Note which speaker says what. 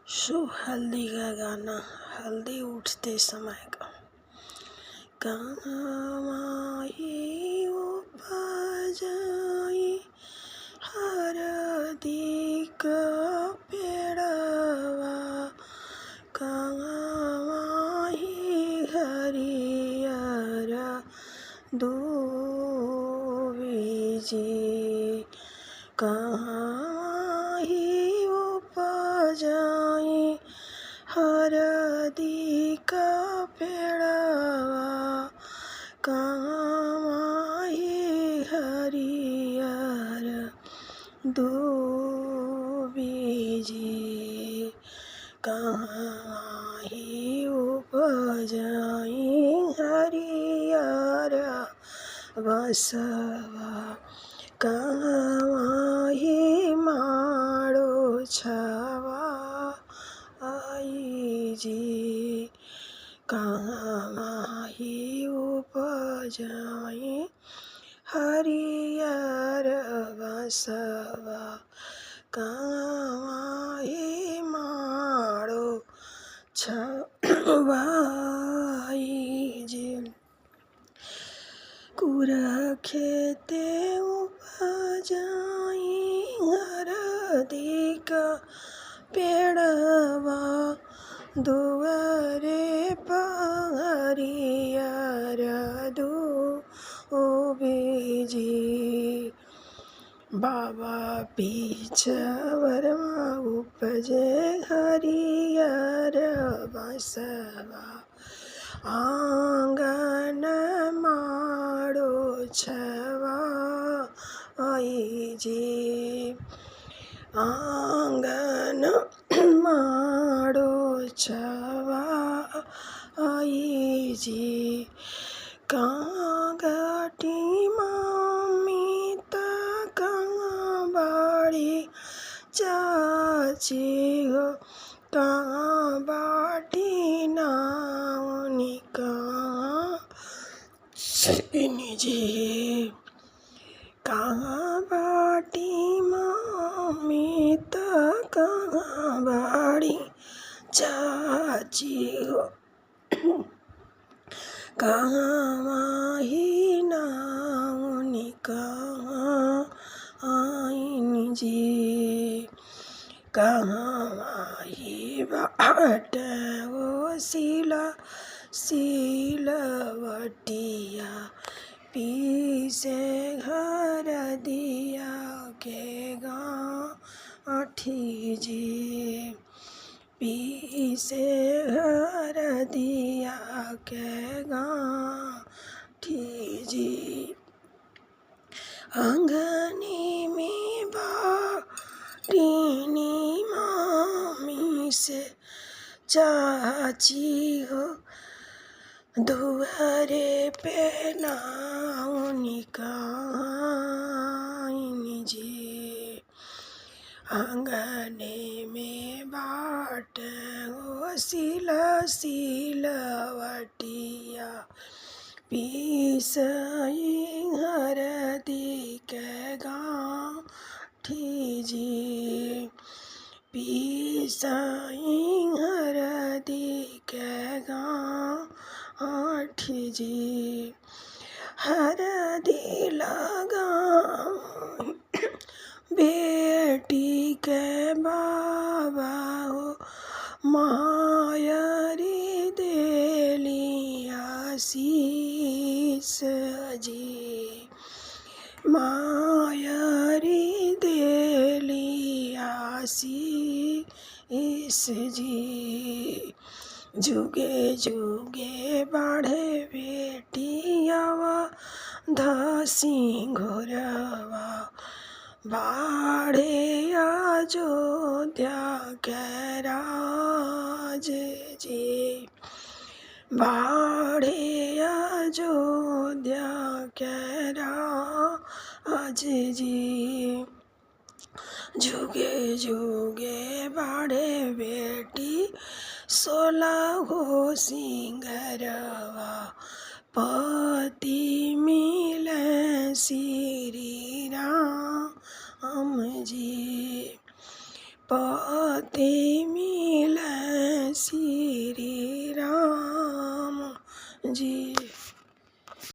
Speaker 1: शुभ हल्दी का गाना। हल्दी उठते समय का। कहवाई उपजाई हरदी का पेड़वा, कहवाई हरियर दूबीजी, कहवाई उपजाई हरदी का पेड़वा, कहवाई हरियर दूबीजी, कहवाई उपजाई हरियर बसवा, कहवाई माड़ो छवा आई जी, कहवाई उपजाई हरियर बसवा, कहवाई माड़ो छवा आई जी। खेते उपजाई हरदी का पेड़वा, दुआरे हरियर दूबीजी, बाबा पीछवरवा उपजे हरियर बसवा, आंगन माड़ो छवा आई जी, आंगन माड़ो छवा आई जी, कहाँ गाटी मम्मी ता कहाँ बाड़ी चाची हो, कहाँ बाटी नावनी कहाँ जी, कहाँ बाटी मम्मी ता कहाँ बाड़ी चाची हो, कहाँ माही नावनी कहाँ आईन जी, कहाँ माही बाट वो सिलवटिया, पीसे घर दिया के गाँठी जी, पीसे घर दिया के गाँठी जी, अंगनी में बाटीनी मामी से चाची हो, दुआरे पे नाउनी कहाँ जी, आंगने में बाट हो सिलवटिया, पीसई हरदी के गाँठी जी, पीसई हरदी के गाँठी जी, हरदी लगाऊं बेटी के बाबा हो, मायरी देलिया शीस जी, मायरी देलिया शीस जी, जुगे जुगे बढ़े बेटियावा सिंघोरवा, बाढ़े अयोध्या के राज जी, बाढ़े अयोध्या के राज जी, जुगे जुगे बाढ़े बेटी 16 सिंगरवा, पति मिले श्री राम जी, पति मिले जी।